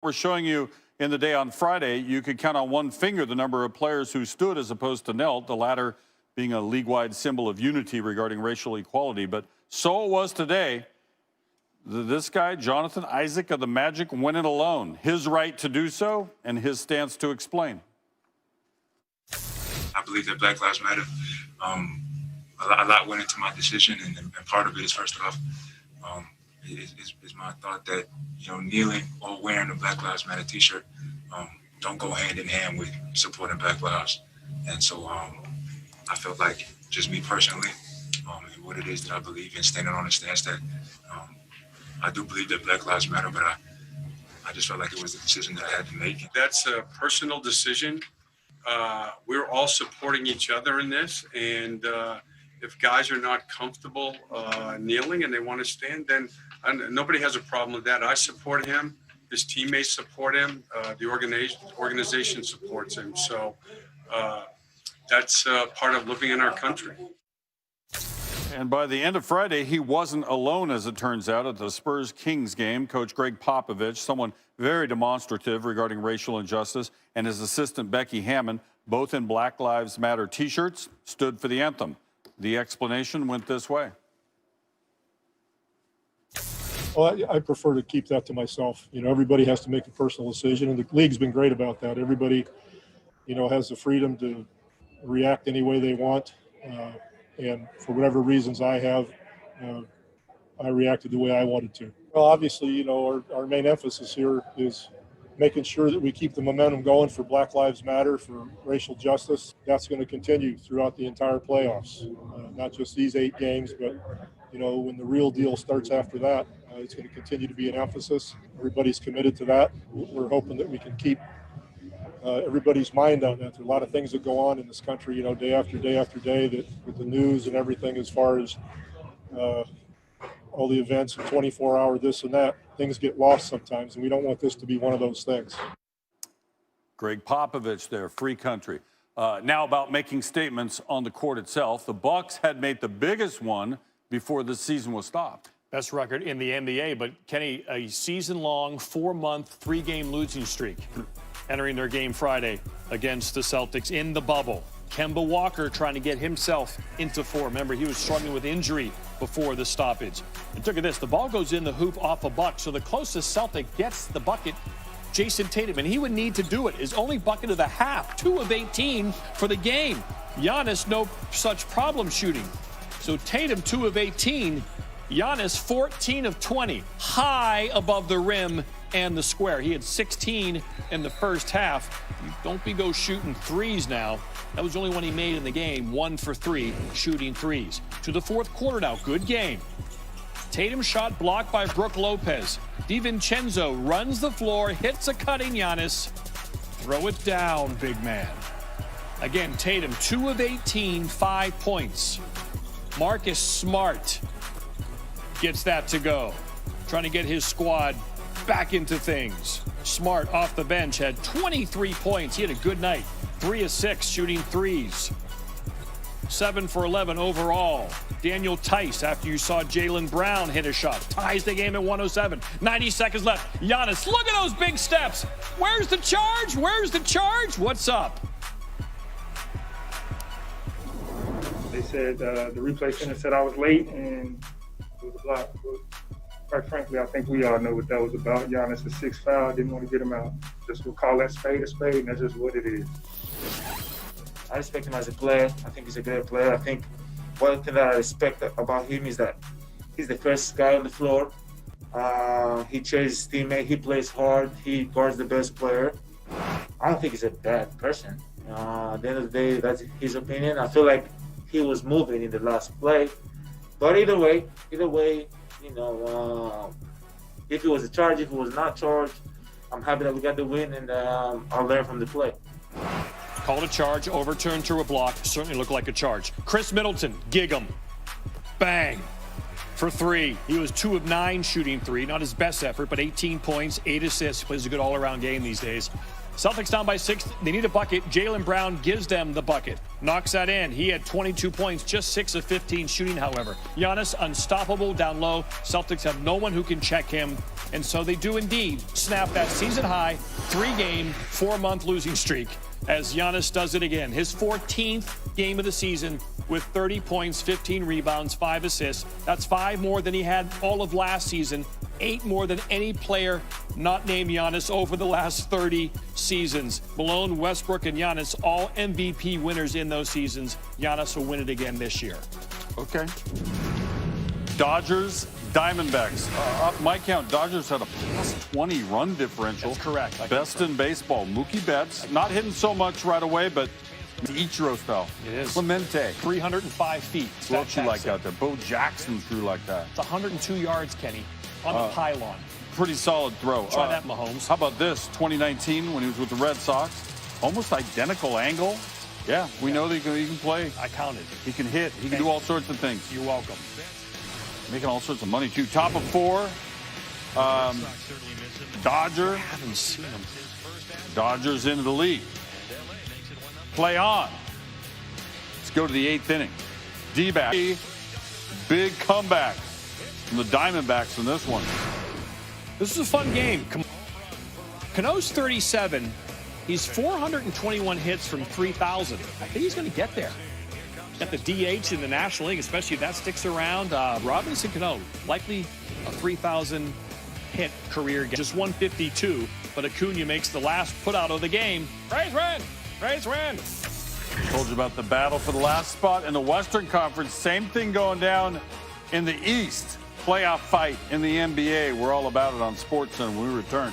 We're showing you in the day on Friday, you could count on one finger the number of players who stood as opposed to knelt, the latter being a league-wide symbol of unity regarding racial equality. But so it was today. This guy, Jonathan Isaac of the Magic, went it alone. His right to do so and his stance to explain. I believe that Black Lives Matter. A lot went into my decision, and part of it is, first off, is my thought that, kneeling or wearing a Black Lives Matter t-shirt don't go hand in hand with supporting Black lives. And so I felt like, just me personally, and what it is that I believe in, standing on the stance that I do believe that Black Lives Matter, but I just felt like it was a decision that I had to make. That's a personal decision. We're all supporting each other in this, and if guys are not comfortable kneeling and they want to stand, then nobody has a problem with that. I support him. His teammates support him. The organization supports him. So that's part of living in our country. And by the end of Friday, he wasn't alone, as it turns out, at the Spurs-Kings game. Coach Greg Popovich, someone very demonstrative regarding racial injustice, and his assistant Becky Hammond, both in Black Lives Matter T-shirts, stood for the anthem. The explanation went this way. Well, I prefer to keep that to myself. Everybody has to make a personal decision, and the league's been great about that. Everybody, has the freedom to react any way they want. And for whatever reasons I have, I reacted the way I wanted to. Well, obviously, our main emphasis here is making sure that we keep the momentum going for Black Lives Matter, for racial justice. That's going to continue throughout the entire playoffs, not just these 8 games, but, when the real deal starts after that, it's going to continue to be an emphasis. Everybody's committed to that. We're hoping that we can keep everybody's mind on that. There are a lot of things that go on in this country, day after day after day, that with the news and everything, as far as all the events and 24-hour this and that, things get lost sometimes, and we don't want this to be one of those things. Greg Popovich there, free country. Now about making statements on the court itself. The Bucks had made the biggest one before the season was stopped. Best record in the NBA, but Kenny, a season-long, 4-month, 3-game losing streak entering their game Friday against the Celtics in the bubble. Kemba Walker trying to get himself into form. Remember, he was struggling with injury before the stoppage. And look at this. The ball goes in the hoop off a buck, so the closest Celtic gets the bucket, Jason Tatum, and he would need to do it. His only bucket of the half, 2 of 18 for the game. Giannis, no such problem shooting. So Tatum, 2 of 18. Giannis, 14 of 20, high above the rim and the square. He had 16 in the first half. Don't be go shooting threes now. That was the only one he made in the game, 1 for 3 shooting threes. To the fourth quarter now, good game. Tatum shot blocked by Brook Lopez. DiVincenzo runs the floor, hits a cutting Giannis. Throw it down, big man. Again, Tatum, 2 of 18, 5 points. Marcus Smart gets that to go. Trying to get his squad back into things. Smart off the bench had 23 points. He had a good night. 3 of 6 shooting threes. 7 for 11 overall. Daniel Tice, after you saw Jaylen Brown hit a shot, ties the game at 107. 90 seconds left. Giannis, look at those big steps. Where's the charge? Where's the charge? What's up? They said the replay center said I was late and it was a block. But quite frankly, I think we all know what that was about. Giannis, a 6th foul, didn't want to get him out. Just we'll call that spade a spade, and that's just what it is. I respect him as a player. I think he's a great player. I think one thing that I respect about him is that he's the first guy on the floor. He chases his teammate. He plays hard. He guards the best player. I don't think he's a bad person. At the end of the day, that's his opinion. I feel like he was moving in the last play. But either way, if it was a charge, if it was not charged, I'm happy that we got the win, and I'll learn from the play. Called a charge, overturned to a block. Certainly looked like a charge. Chris Middleton, gig him. Bang. for 3. He was 2 of 9 shooting 3. Not his best effort, but 18 points, 8 assists. Plays a good all-around game these days. Celtics down by 6. They need a bucket. Jaylen Brown gives them the bucket. Knocks that in. He had 22 points, just 6 of 15 shooting, however. Giannis, unstoppable down low. Celtics have no one who can check him. And so they do indeed snap that season-high 3-game, 4-month losing streak as Giannis does it again. His 14th game of the season with 30 points, 15 rebounds, 5 assists. That's 5 more than he had all of last season, 8 more than any player not named Giannis over the last 30 seasons. Malone, Westbrook, and Giannis, all MVP winners in those seasons. Giannis will win it again this year. Okay. Dodgers, Diamondbacks. Up my count, Dodgers had a plus 20 run differential. That's correct. Best in baseball. Mookie Betts, not hitting so much right away, but Ichiro style. It is. Clemente. 305 feet. Who else you like out there? Bo Jackson threw like that. It's 102 yards, Kenny, on the pylon. Pretty solid throw. Try that, Mahomes. How about this? 2019 when he was with the Red Sox. Almost identical angle. Yeah, we know that he can play. I counted. He can hit. He can do all sorts of things. You're welcome. Making all sorts of money, too. Top of 4. Dodger. I haven't seen him. Dodgers into the lead. Play on. Let's go to the 8th inning. D-back. Big comeback from the Diamondbacks in this one. This is a fun game. Cano's 37. He's 421 hits from 3,000. I think he's going to get there. Got the DH in the National League, especially if that sticks around. Robinson Cano, likely a 3,000 hit career game. Just 152, but Acuna makes the last putout of the game. Rays win! Rays win! Told you about the battle for the last spot in the Western Conference. Same thing going down in the East. Playoff fight in the NBA. We're all about it on SportsCenter when we return.